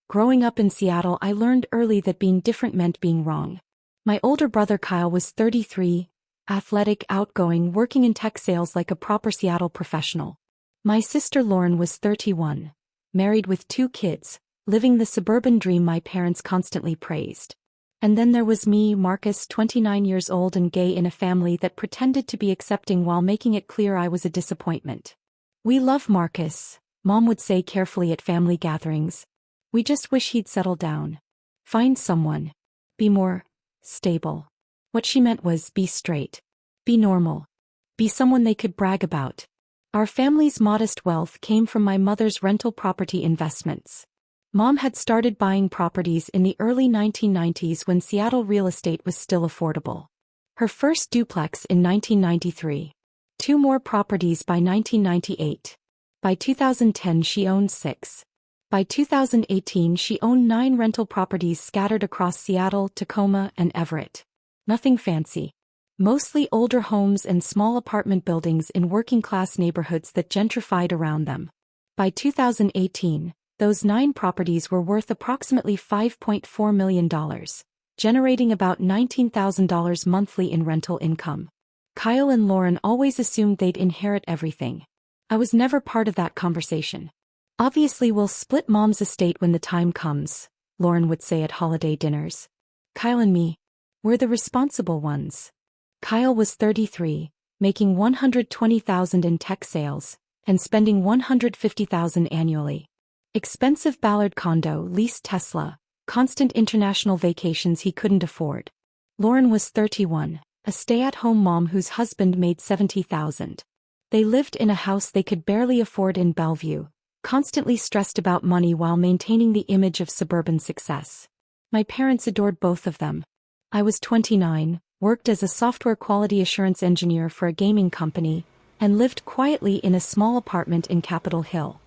Growing up in Seattle, I learned early that being different meant being wrong. My older brother Kyle was 33, athletic, outgoing, working in tech sales like a proper Seattle professional. My sister Lauren was 31, married with 2 kids, living the suburban dream my parents constantly praised. And then there was me, Marcus, 29 years old and gay in a family that pretended to be accepting while making it clear I was a disappointment. "We love Marcus," Mom would say carefully at family gatherings. "We just wish he'd settle down. Find someone. Be more stable." What she meant was be straight. Be normal. Be someone they could brag about. Our family's modest wealth came from my mother's rental property investments. Mom had started buying properties in the early 1990s when Seattle real estate was still affordable. Her first duplex in 1993. 2 more properties by 1998. By 2010 she owned 6. By 2018 she owned 9 rental properties scattered across Seattle, Tacoma, and Everett. Nothing fancy. Mostly older homes and small apartment buildings in working-class neighborhoods that gentrified around them. By 2018, those 9 properties were worth approximately $5.4 million, generating about $19,000 monthly in rental income. Kyle and Lauren always assumed they'd inherit everything. I was never part of that conversation. "Obviously we'll split Mom's estate when the time comes," Lauren would say at holiday dinners. Kyle and me, we're the responsible ones. Kyle was 33, making $120,000 in tech sales, and spending $150,000 annually. Expensive Ballard condo, leased Tesla, constant international vacations he couldn't afford. Lauren was 31, a stay-at-home mom whose husband made $70,000. They lived in a house they could barely afford in Bellevue, constantly stressed about money while maintaining the image of suburban success. My parents adored both of them. I was 29, worked as a software quality assurance engineer for a gaming company, and lived quietly in a small apartment in Capitol Hill.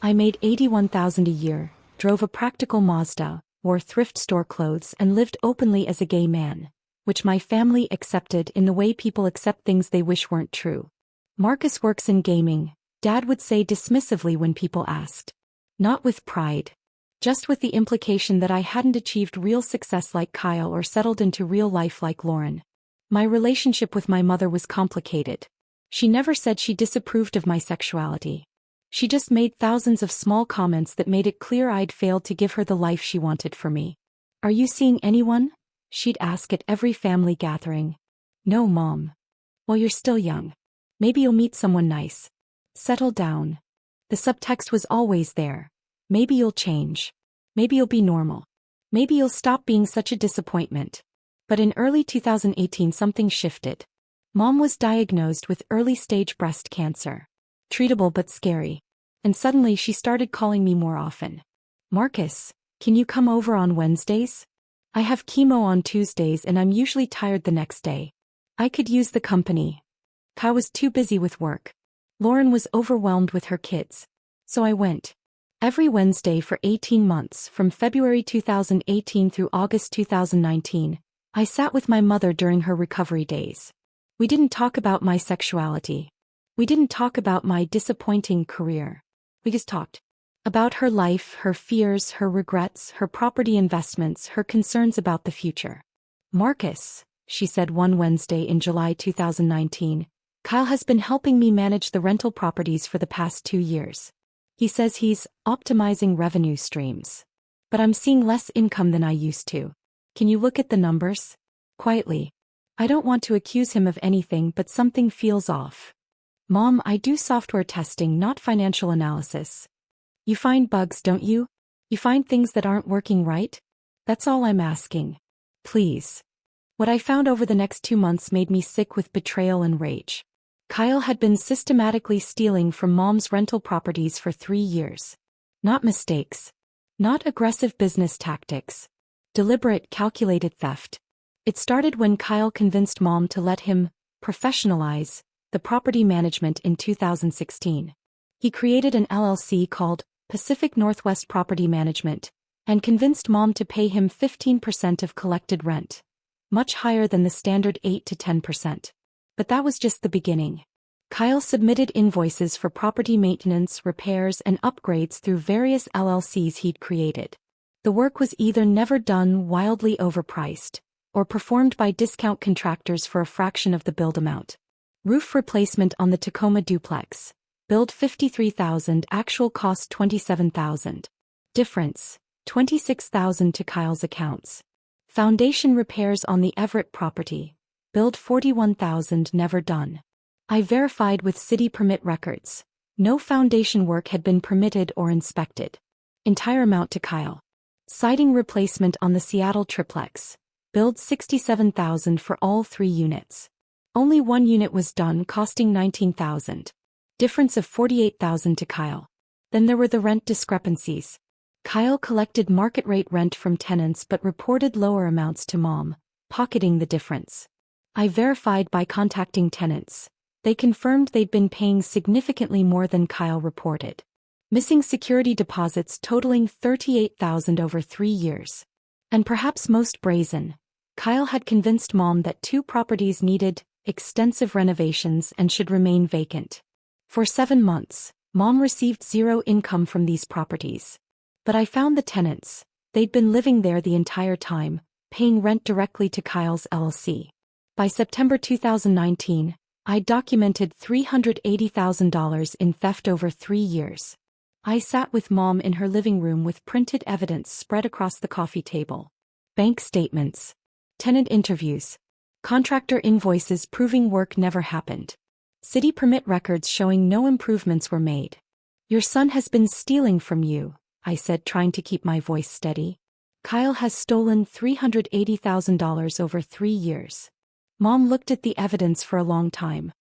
I made $81,000 a year, drove a practical Mazda, wore thrift store clothes and lived openly as a gay man, which my family accepted in the way people accept things they wish weren't true. "Marcus works in gaming," Dad would say dismissively when people asked. Not with pride. Just with the implication that I hadn't achieved real success like Kyle or settled into real life like Lauren. My relationship with my mother was complicated. She never said she disapproved of my sexuality. She just made thousands of small comments that made it clear I'd failed to give her the life she wanted for me. "Are you seeing anyone?" she'd ask at every family gathering. "No, Mom." "Well, you're still young. Maybe you'll meet someone nice. Settle down." The subtext was always there. Maybe you'll change. Maybe you'll be normal. Maybe you'll stop being such a disappointment. But in early 2018 something shifted. Mom was diagnosed with early-stage breast cancer. Treatable but scary. And suddenly she started calling me more often. "Marcus, can you come over on Wednesdays? I have chemo on Tuesdays and I'm usually tired the next day. I could use the company." I was too busy with work. Lauren was overwhelmed with her kids. So I went. Every Wednesday for 18 months, from February 2018 through August 2019, I sat with my mother during her recovery days. We didn't talk about my sexuality. We didn't talk about my disappointing career. We just talked about her life, her fears, her regrets, her property investments, her concerns about the future. "Marcus," she said one Wednesday in July 2019, "Kyle has been helping me manage the rental properties for the past 2 years. He says he's optimizing revenue streams. But I'm seeing less income than I used to. Can you look at the numbers?" Quietly. I don't want to accuse him of anything, but something feels off. "Mom, I do software testing, not financial analysis." "You find bugs, don't you? You find things that aren't working right? That's all I'm asking. Please." What I found over the next 2 months made me sick with betrayal and rage. Kyle had been systematically stealing from Mom's rental properties for 3 years. Not mistakes. Not aggressive business tactics. Deliberate, calculated theft. It started when Kyle convinced Mom to let him professionalize the property management in 2016. He created an LLC called Pacific Northwest Property Management and convinced Mom to pay him 15% of collected rent, much higher than the standard 8 to 10%. But that was just the beginning. Kyle submitted invoices for property maintenance, repairs, and upgrades through various LLCs he'd created. The work was either never done, wildly overpriced, or performed by discount contractors for a fraction of the build amount. Roof replacement on the Tacoma duplex. Build $53,000, actual cost $27,000. Difference, $26,000 to Kyle's accounts. Foundation repairs on the Everett property. Build $41,000, never done. I verified with city permit records. No foundation work had been permitted or inspected. Entire amount to Kyle. Siding replacement on the Seattle triplex. Build $67,000 for all 3 units. Only 1 unit was done, costing $19,000. Difference of $48,000 to Kyle. Then there were the rent discrepancies. Kyle collected market rate rent from tenants but reported lower amounts to Mom, pocketing the difference. I verified by contacting tenants. They confirmed they'd been paying significantly more than Kyle reported. Missing security deposits totaling $38,000 over 3 years. And perhaps most brazen, Kyle had convinced Mom that 2 properties needed extensive renovations and should remain vacant. For 7 months, Mom received 0 income from these properties. But I found the tenants. They'd been living there the entire time, paying rent directly to Kyle's LLC. By September 2019, I documented $380,000 in theft over 3 years. I sat with Mom in her living room with printed evidence spread across the coffee table. Bank statements. Tenant interviews. Contractor invoices proving work never happened. City permit records showing no improvements were made. Your son has been stealing from you, I said, trying to keep my voice steady. Kyle has stolen $380,000 over 3 years. Mom looked at the evidence for a long time.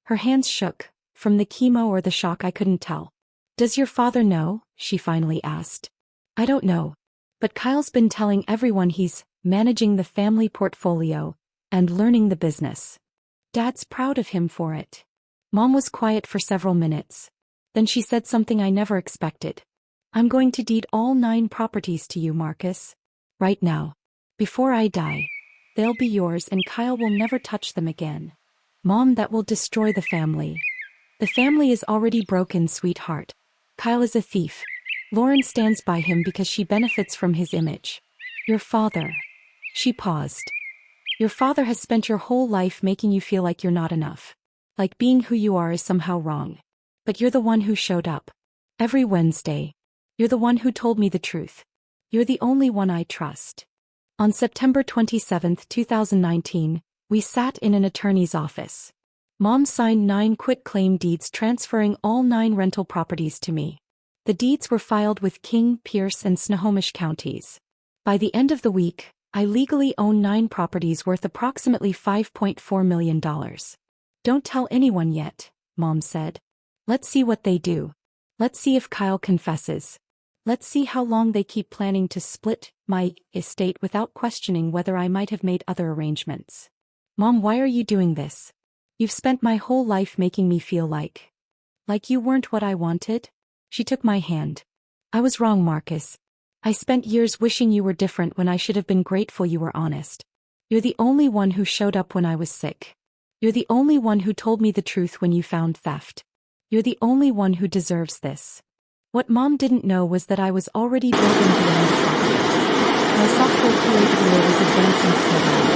Her hands shook, from the chemo or the shock I couldn't tell. Does your father know? She finally asked. I don't know. But Kyle's been telling everyone he's managing the family portfolio and learning the business. Dad's proud of him for it. Mom was quiet for several minutes. Then she said something I never expected. I'm going to deed all 9 properties to you, Marcus. Right now. Before I die. They'll be yours and Kyle will never touch them again. Mom, that will destroy the family. The family is already broken, sweetheart. Kyle is a thief. Lauren stands by him because she benefits from his image. Your father. She paused. Your father has spent your whole life making you feel like you're not enough. Like being who you are is somehow wrong. But you're the one who showed up. Every Wednesday. You're the one who told me the truth. You're the only one I trust. On September 27, 2019, we sat in an attorney's office. Mom signed 9 quitclaim deeds transferring all 9 rental properties to me. The deeds were filed with King, Pierce, and Snohomish counties. By the end of the week, I legally own 9 properties worth approximately $5.4 million. Don't tell anyone yet, Mom said. Let's see what they do. Let's see if Kyle confesses. Let's see how long they keep planning to split my estate without questioning whether I might have made other arrangements. Mom, why are you doing this? You've spent my whole life making me feel like you weren't what I wanted? She took my hand. I was wrong, Marcus. I spent years wishing you were different when I should have been grateful you were honest. You're the only one who showed up when I was sick. You're the only one who told me the truth when you found theft. You're the only one who deserves this. What Mom didn't know was that I was already building beyond the properties. My software QA career was advancing steadily.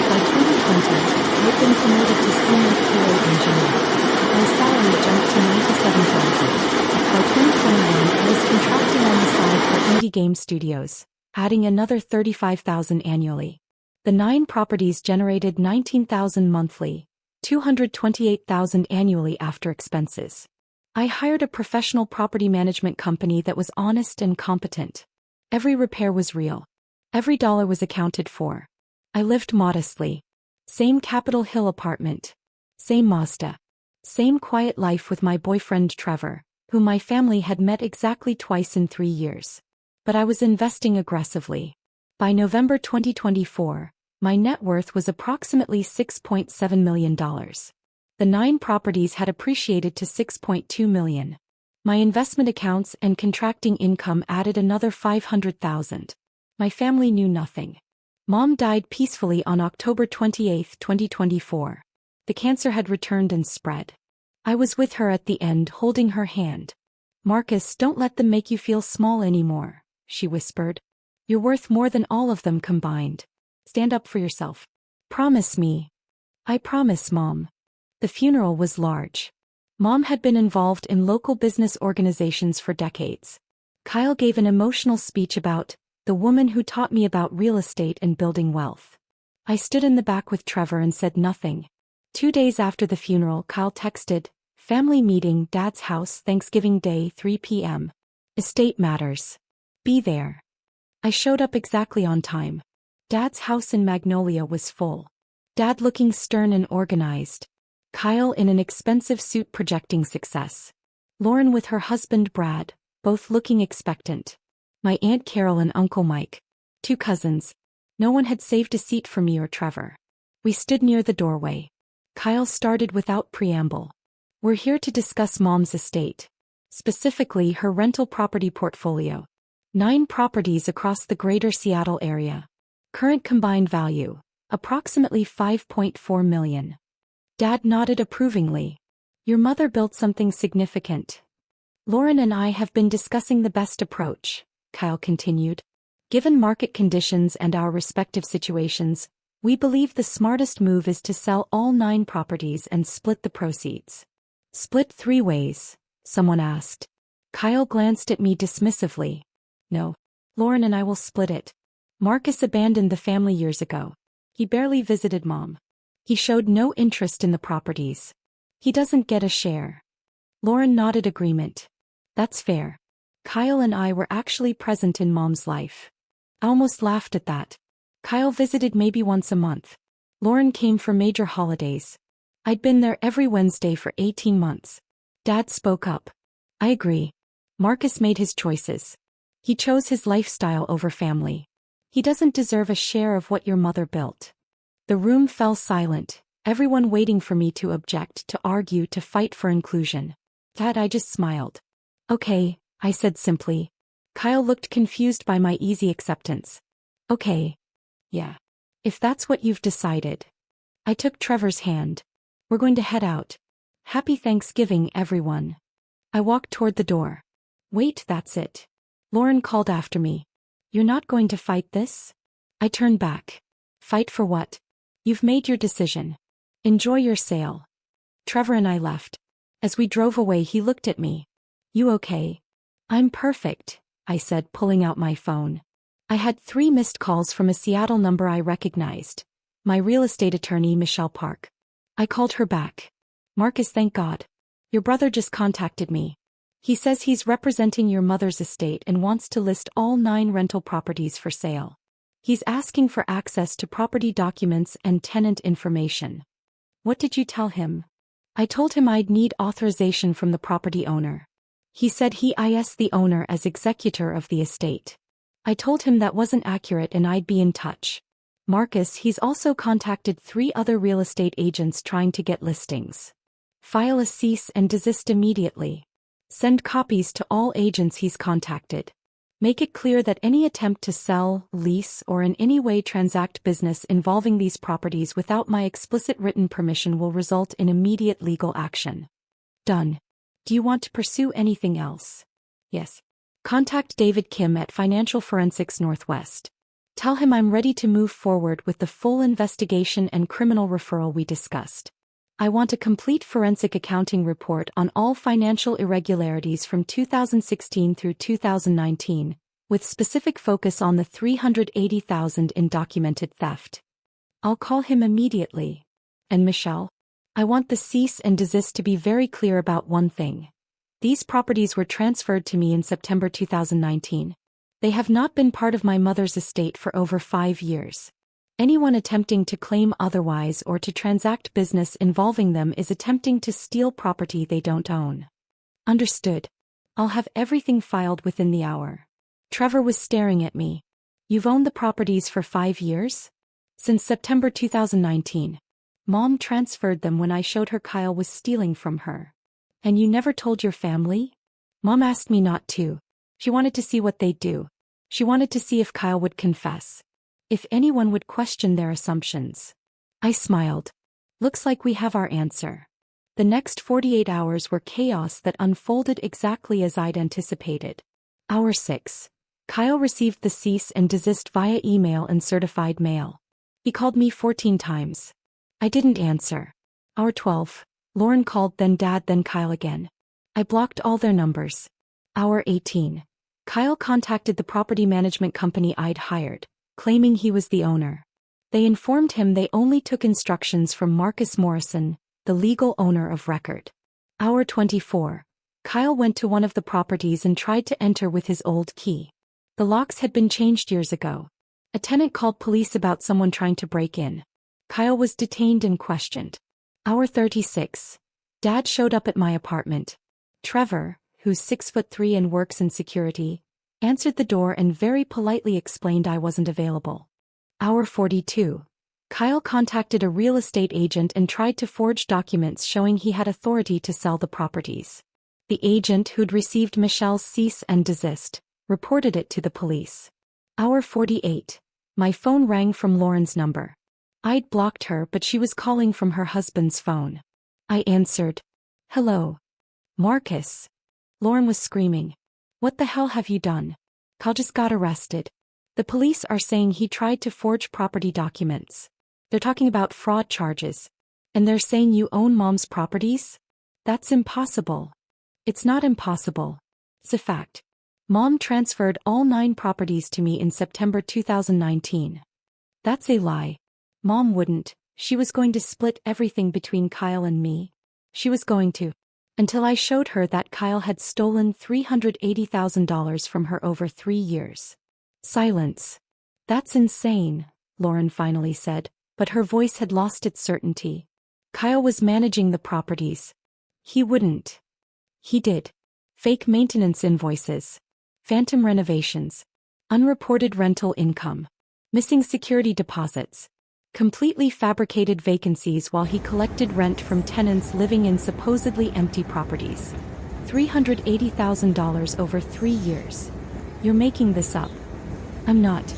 By 2020, I had been promoted to senior QA engineer. My salary jumped to $97,000. By 2021, I was contracting on the side for indie game studios, adding another $35,000 annually. The 9 properties generated $19,000 monthly, $228,000 annually after expenses. I hired a professional property management company that was honest and competent. Every repair was real. Every dollar was accounted for. I lived modestly. Same Capitol Hill apartment. Same Mazda. Same quiet life with my boyfriend Trevor, whom my family had met exactly twice in 3 years. But I was investing aggressively. By November 2024, my net worth was approximately $6.7 million. The 9 properties had appreciated to $6.2 million. My investment accounts and contracting income added another $500,000. My family knew nothing. Mom died peacefully on October 28, 2024. The cancer had returned and spread. I was with her at the end, holding her hand. Marcus, don't let them make you feel small anymore, she whispered. You're worth more than all of them combined. Stand up for yourself. Promise me. I promise, Mom. The funeral was large. Mom had been involved in local business organizations for decades. Kyle gave an emotional speech about the woman who taught me about real estate and building wealth. I stood in the back with Trevor and said nothing. 2 days after the funeral, Kyle texted, "Family meeting, Dad's house, Thanksgiving Day, 3 p.m. Estate matters. Be there." I showed up exactly on time. Dad's house in Magnolia was full. Dad looking stern and organized. Kyle in an expensive suit projecting success. Lauren with her husband Brad, both looking expectant. My Aunt Carol and Uncle Mike. 2 cousins. No one had saved a seat for me or Trevor. We stood near the doorway. Kyle started without preamble. "We're here to discuss Mom's estate. Specifically her rental property portfolio. 9 properties across the greater Seattle area. Current combined value, approximately $5.4 million. Dad nodded approvingly. "Your mother built something significant. Lauren and I have been discussing the best approach," Kyle continued. "Given market conditions and our respective situations, we believe the smartest move is to sell all 9 properties and split the proceeds." "Split 3 ways?" someone asked. Kyle glanced at me dismissively. "No. Lauren and I will split it. Marcus abandoned the family years ago. He barely visited Mom. He showed no interest in the properties. He doesn't get a share." Lauren nodded agreement. "That's fair. Kyle and I were actually present in Mom's life." I almost laughed at that. Kyle visited maybe once a month. Lauren came for major holidays. I'd been there every Wednesday for 18 months. Dad spoke up. "I agree. Marcus made his choices. He chose his lifestyle over family. He doesn't deserve a share of what your mother built." The room fell silent, everyone waiting for me to object, to argue, to fight for inclusion. Dad, I just smiled. "Okay," I said simply. Kyle looked confused by my easy acceptance. "Okay. Yeah. If that's what you've decided." I took Trevor's hand. "We're going to head out. Happy Thanksgiving, everyone." I walked toward the door. "Wait, that's it." Lauren called after me. "You're not going to fight this?" I turned back. "Fight for what? You've made your decision. Enjoy your sale." Trevor and I left. As we drove away, he looked at me. "You okay?" "I'm perfect," I said, pulling out my phone. I had 3 missed calls from a Seattle number I recognized. My real estate attorney, Michelle Park. I called her back. "Marcus, thank God. Your brother just contacted me. He says he's representing your mother's estate and wants to list all 9 rental properties for sale. He's asking for access to property documents and tenant information." "What did you tell him?" "I told him I'd need authorization from the property owner. He said he is the owner as executor of the estate." I told him that wasn't accurate and I'd be in touch. "Marcus, he's also contacted 3 other real estate agents trying to get listings. File a cease and desist immediately. Send copies to all agents he's contacted. Make it clear that any attempt to sell, lease, or in any way transact business involving these properties without my explicit written permission will result in immediate legal action." "Done. Do you want to pursue anything else?" "Yes. Contact David Kim at Financial Forensics Northwest. Tell him I'm ready to move forward with the full investigation and criminal referral we discussed. I want a complete forensic accounting report on all financial irregularities from 2016 through 2019, with specific focus on the $380,000 in documented theft. I'll call him immediately. And Michelle? I want the cease and desist to be very clear about one thing. These properties were transferred to me in September 2019. They have not been part of my mother's estate for over 5 years. Anyone attempting to claim otherwise or to transact business involving them is attempting to steal property they don't own." "Understood. I'll have everything filed within the hour." Trevor was staring at me. "You've owned the properties for 5 years?" "Since September 2019. Mom transferred them when I showed her Kyle was stealing from her." "And you never told your family?" "Mom asked me not to. She wanted to see what they'd do. She wanted to see if Kyle would confess. If anyone would question their assumptions." I smiled. "Looks like we have our answer." The next 48 hours were chaos that unfolded exactly as I'd anticipated. Hour 6. Kyle received the cease and desist via email and certified mail. He called me 14 times. I didn't answer. Hour 12. Lauren called, then Dad, then Kyle again. I blocked all their numbers. Hour 18. Kyle contacted the property management company I'd hired, claiming he was the owner. They informed him they only took instructions from Marcus Morrison, the legal owner of record. Hour 24. Kyle went to one of the properties and tried to enter with his old key. The locks had been changed years ago. A tenant called police about someone trying to break in. Kyle was detained and questioned. Hour 36. Dad showed up at my apartment. Trevor, who's 6'3" and works in security, answered the door and very politely explained I wasn't available. Hour 42. Kyle contacted a real estate agent and tried to forge documents showing he had authority to sell the properties. The agent, who'd received Michelle's cease and desist, reported it to the police. Hour 48. My phone rang from Lauren's number. I'd blocked her, but she was calling from her husband's phone. I answered. Hello. Marcus. Lauren was screaming. What the hell have you done? Kyle just got arrested. The police are saying he tried to forge property documents. They're talking about fraud charges. And they're saying you own Mom's properties? That's impossible. It's not impossible. It's a fact. Mom transferred all 9 properties to me in September 2019. That's a lie. Mom wouldn't. She was going to split everything between Kyle and me. She was going to. Until I showed her that Kyle had stolen $380,000 from her over 3 years. Silence. That's insane, Lauren finally said, but her voice had lost its certainty. Kyle was managing the properties. He wouldn't. He did. Fake maintenance invoices. Phantom renovations. Unreported rental income. Missing security deposits. Completely fabricated vacancies while he collected rent from tenants living in supposedly empty properties. $380,000 over 3 years. You're making this up. I'm not.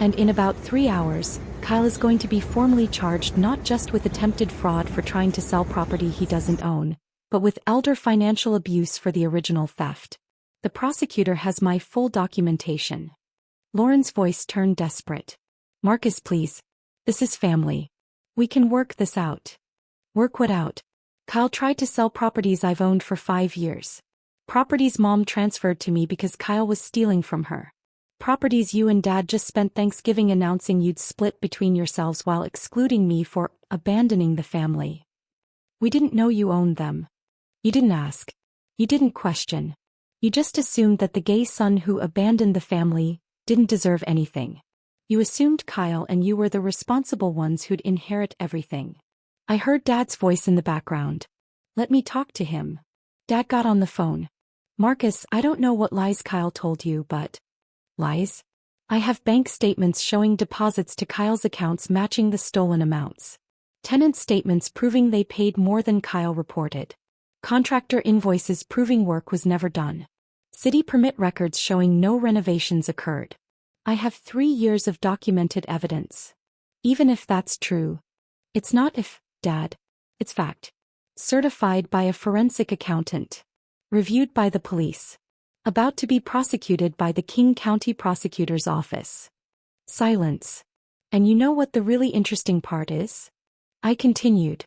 And in about 3 hours, Kyle is going to be formally charged not just with attempted fraud for trying to sell property he doesn't own, but with elder financial abuse for the original theft. The prosecutor has my full documentation. Lauren's voice turned desperate. Marcus, please. This is family. We can work this out. Work what out? Kyle tried to sell properties I've owned for 5 years. Properties Mom transferred to me because Kyle was stealing from her. Properties you and Dad just spent Thanksgiving announcing you'd split between yourselves while excluding me for abandoning the family. We didn't know you owned them. You didn't ask. You didn't question. You just assumed that the gay son who abandoned the family didn't deserve anything. You assumed Kyle and you were the responsible ones who'd inherit everything. I heard Dad's voice in the background. Let me talk to him. Dad got on the phone. Marcus, I don't know what lies Kyle told you, but... Lies? I have bank statements showing deposits to Kyle's accounts matching the stolen amounts. Tenant statements proving they paid more than Kyle reported. Contractor invoices proving work was never done. City permit records showing no renovations occurred. I have 3 years of documented evidence. Even if that's true. It's not if, Dad. It's fact. Certified by a forensic accountant. Reviewed by the police. About to be prosecuted by the King County Prosecutor's Office. Silence. And you know what the really interesting part is? I continued.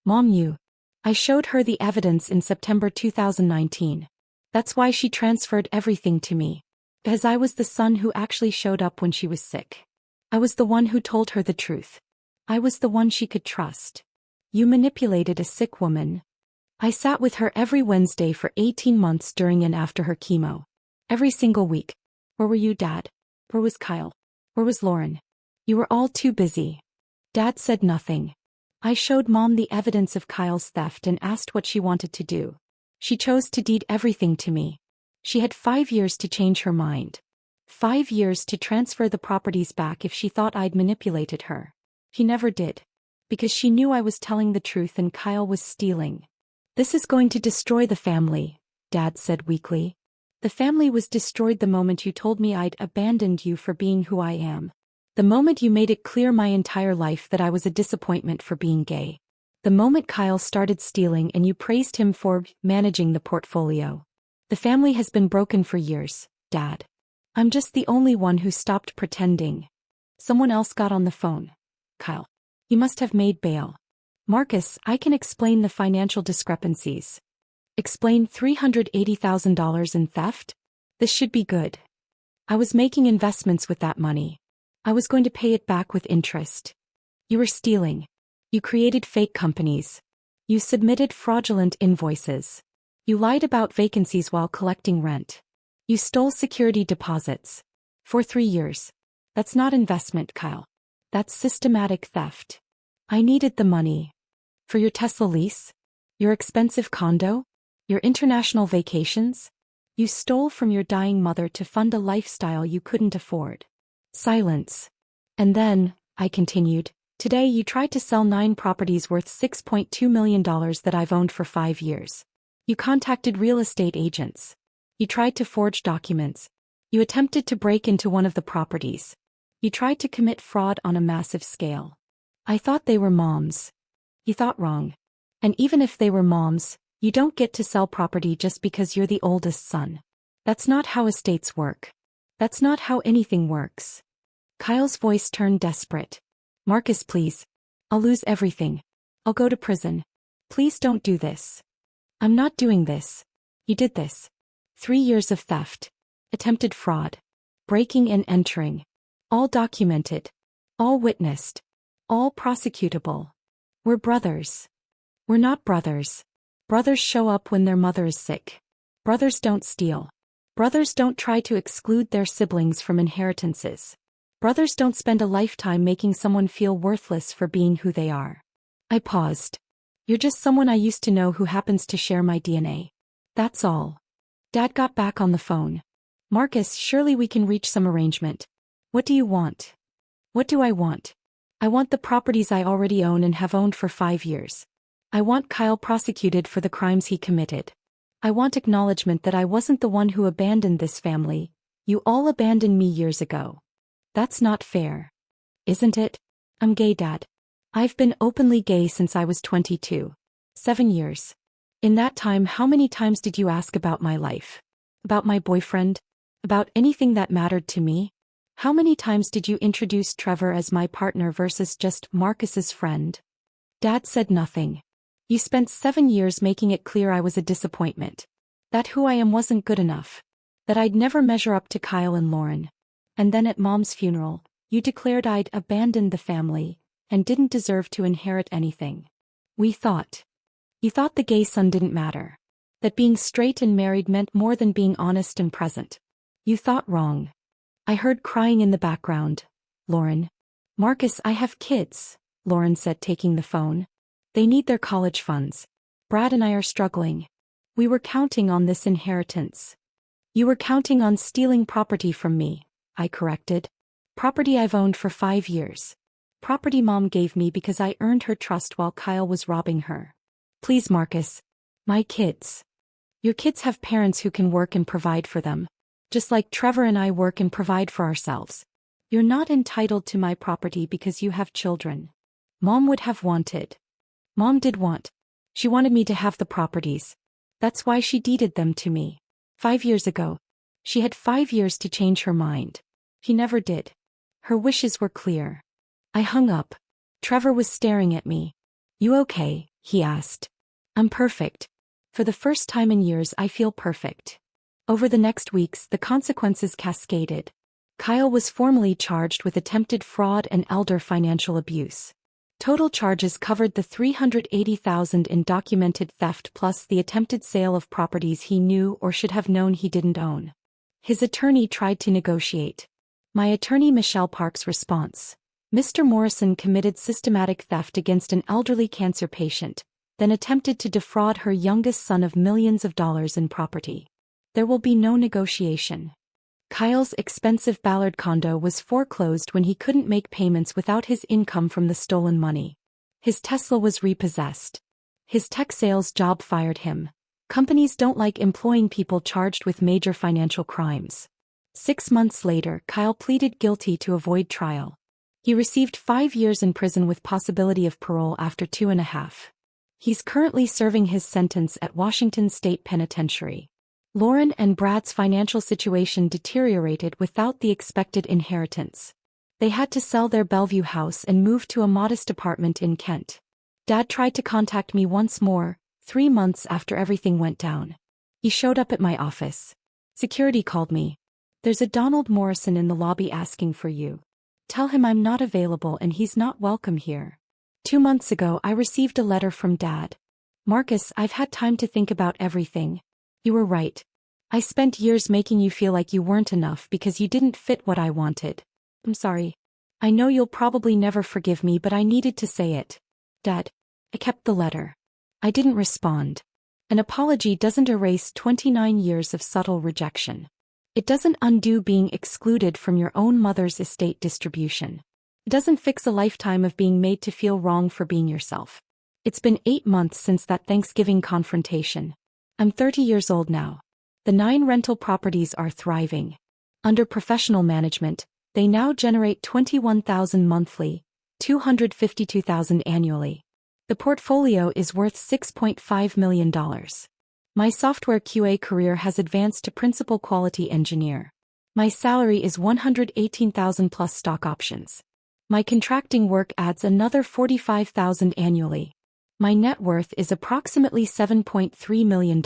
Mom knew. I showed her the evidence in September 2019. That's why she transferred everything to me. Because I was the son who actually showed up when she was sick. I was the one who told her the truth. I was the one she could trust. You manipulated a sick woman. I sat with her every Wednesday for 18 months during and after her chemo. Every single week. Where were you, Dad? Where was Kyle? Where was Lauren? You were all too busy. Dad said nothing. I showed Mom the evidence of Kyle's theft and asked what she wanted to do. She chose to deed everything to me. She had 5 years to change her mind. 5 years to transfer the properties back if she thought I'd manipulated her. She never did. Because she knew I was telling the truth and Kyle was stealing. This is going to destroy the family, Dad said weakly. The family was destroyed the moment you told me I'd abandoned you for being who I am. The moment you made it clear my entire life that I was a disappointment for being gay. The moment Kyle started stealing and you praised him for managing the portfolio. The family has been broken for years, Dad. I'm just the only one who stopped pretending. Someone else got on the phone. Kyle. You must have made bail. Marcus, I can explain the financial discrepancies. Explain $380,000 in theft? This should be good. I was making investments with that money. I was going to pay it back with interest. You were stealing. You created fake companies. You submitted fraudulent invoices. You lied about vacancies while collecting rent. You stole security deposits. For 3 years. That's not investment, Kyle. That's systematic theft. I needed the money. For your Tesla lease? Your expensive condo? Your international vacations? You stole from your dying mother to fund a lifestyle you couldn't afford. Silence. And then, I continued, today you tried to sell 9 properties worth $6.2 million that I've owned for 5 years. You contacted real estate agents. You tried to forge documents. You attempted to break into one of the properties. You tried to commit fraud on a massive scale. I thought they were moms. You thought wrong. And even if they were moms, you don't get to sell property just because you're the oldest son. That's not how estates work. That's not how anything works. Kyle's voice turned desperate. Marcus, please. I'll lose everything. I'll go to prison. Please don't do this. I'm not doing this. You did this. 3 years of theft. Attempted fraud. Breaking and entering. All documented. All witnessed. All prosecutable. We're brothers. We're not brothers. Brothers show up when their mother is sick. Brothers don't steal. Brothers don't try to exclude their siblings from inheritances. Brothers don't spend a lifetime making someone feel worthless for being who they are. I paused. You're just someone I used to know who happens to share my DNA. That's all. Dad got back on the phone. Marcus, surely we can reach some arrangement. What do you want? What do I want? I want the properties I already own and have owned for 5 years. I want Kyle prosecuted for the crimes he committed. I want acknowledgement that I wasn't the one who abandoned this family. You all abandoned me years ago. That's not fair. Isn't it? I'm gay, Dad. I've been openly gay since I was 22. 7 years. In that time, how many times did you ask about my life? About my boyfriend? About anything that mattered to me? How many times did you introduce Trevor as my partner versus just Marcus's friend? Dad said nothing. You spent 7 years making it clear I was a disappointment. That who I am wasn't good enough. That I'd never measure up to Kyle and Lauren. And then at Mom's funeral, you declared I'd abandoned the family and didn't deserve to inherit anything. You thought the gay son didn't matter. That being straight and married meant more than being honest and present. You thought wrong. I heard crying in the background. Lauren. Marcus, I have kids, Lauren said, taking the phone. They need their college funds. Brad and I are struggling. We were counting on this inheritance. You were counting on stealing property from me, I corrected. Property I've owned for 5 years. Property Mom gave me because I earned her trust while Kyle was robbing her. Please, Marcus. My kids. Your kids have parents who can work and provide for them. Just like Trevor and I work and provide for ourselves. You're not entitled to my property because you have children. Mom would have wanted. Mom did want. She wanted me to have the properties. That's why she deeded them to me. 5 years ago. She had 5 years to change her mind. She never did. Her wishes were clear. I hung up. Trevor was staring at me. You okay? He asked. I'm perfect. For the first time in years I feel perfect. Over the next weeks the consequences cascaded. Kyle was formally charged with attempted fraud and elder financial abuse. Total charges covered the $380,000 in documented theft plus the attempted sale of properties he knew or should have known he didn't own. His attorney tried to negotiate. My attorney Michelle Park's response. Mr. Morrison committed systematic theft against an elderly cancer patient, then attempted to defraud her youngest son of millions of dollars in property. There will be no negotiation. Kyle's expensive Ballard condo was foreclosed when he couldn't make payments without his income from the stolen money. His Tesla was repossessed. His tech sales job fired him. Companies don't like employing people charged with major financial crimes. 6 months later, Kyle pleaded guilty to avoid trial. He received 5 years in prison with possibility of parole after 2.5. He's currently serving his sentence at Washington State Penitentiary. Lauren and Brad's financial situation deteriorated without the expected inheritance. They had to sell their Bellevue house and move to a modest apartment in Kent. Dad tried to contact me once more, 3 months after everything went down. He showed up at my office. Security called me. "There's a Donald Morrison in the lobby asking for you. Tell him I'm not available and he's not welcome here." 2 months ago I received a letter from Dad. "Marcus, I've had time to think about everything. You were right. I spent years making you feel like you weren't enough because you didn't fit what I wanted. I'm sorry. I know you'll probably never forgive me, but I needed to say it. Dad." I kept the letter. I didn't respond. An apology doesn't erase 29 years of subtle rejection. It doesn't undo being excluded from your own mother's estate distribution. It doesn't fix a lifetime of being made to feel wrong for being yourself. It's been 8 months since that Thanksgiving confrontation. I'm 30 years old now. The 9 rental properties are thriving. Under professional management, they now generate $21,000 monthly, $252,000 annually. The portfolio is worth $6.5 million. My software QA career has advanced to principal quality engineer. My salary is $118,000 plus stock options. My contracting work adds another $45,000 annually. My net worth is approximately $7.3 million.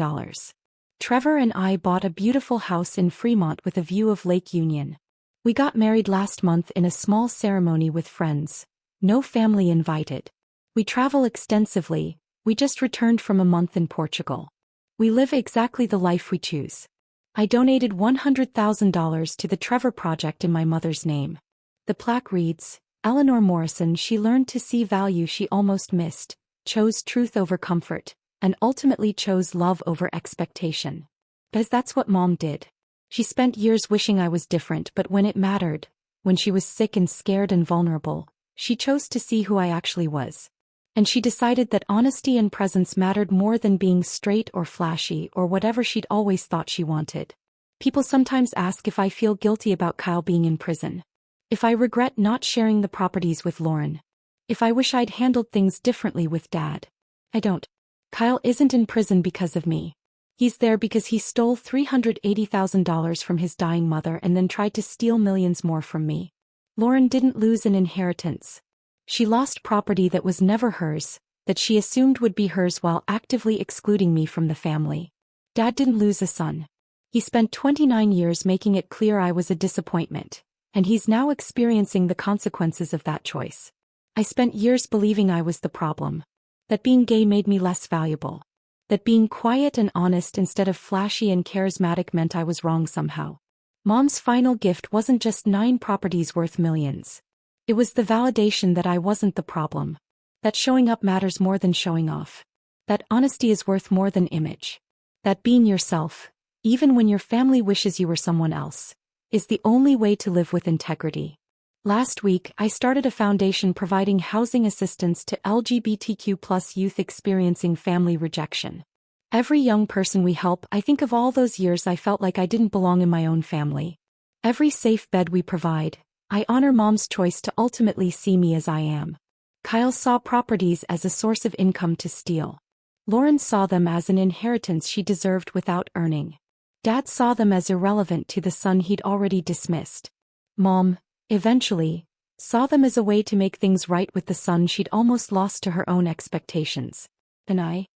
Trevor and I bought a beautiful house in Fremont with a view of Lake Union. We got married last month in a small ceremony with friends. No family invited. We travel extensively. We just returned from a month in Portugal. We live exactly the life we choose. I donated $100,000 to the Trevor Project in my mother's name. The plaque reads, "Eleanor Morrison, she learned to see value she almost missed, chose truth over comfort, and ultimately chose love over expectation." Because that's what Mom did. She spent years wishing I was different, but when it mattered, when she was sick and scared and vulnerable, she chose to see who I actually was. And she decided that honesty and presence mattered more than being straight or flashy or whatever she'd always thought she wanted. People sometimes ask if I feel guilty about Kyle being in prison. If I regret not sharing the properties with Lauren. If I wish I'd handled things differently with Dad. I don't. Kyle isn't in prison because of me. He's there because he stole $380,000 from his dying mother and then tried to steal millions more from me. Lauren didn't lose an inheritance. She lost property that was never hers, that she assumed would be hers while actively excluding me from the family. Dad didn't lose a son. He spent 29 years making it clear I was a disappointment, and he's now experiencing the consequences of that choice. I spent years believing I was the problem. That being gay made me less valuable. That being quiet and honest instead of flashy and charismatic meant I was wrong somehow. Mom's final gift wasn't just 9 properties worth millions. It was the validation that I wasn't the problem. That showing up matters more than showing off. That honesty is worth more than image. That being yourself, even when your family wishes you were someone else, is the only way to live with integrity. Last week, I started a foundation providing housing assistance to LGBTQ+ youth experiencing family rejection. Every young person we help, I think of all those years I felt like I didn't belong in my own family. Every safe bed we provide, I honor Mom's choice to ultimately see me as I am. Kyle saw properties as a source of income to steal. Lauren saw them as an inheritance she deserved without earning. Dad saw them as irrelevant to the son he'd already dismissed. Mom, eventually, saw them as a way to make things right with the son she'd almost lost to her own expectations. And I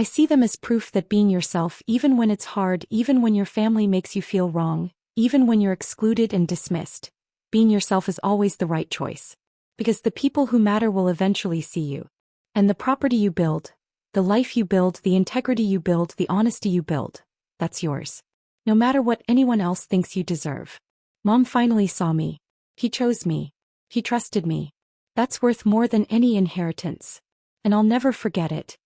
see them as proof that being yourself, even when it's hard, even when your family makes you feel wrong, even when you're excluded and dismissed, being yourself is always the right choice. Because the people who matter will eventually see you. And the property you build, the life you build, the integrity you build, the honesty you build, that's yours. No matter what anyone else thinks you deserve. Mom finally saw me. He chose me. He trusted me. That's worth more than any inheritance. And I'll never forget it.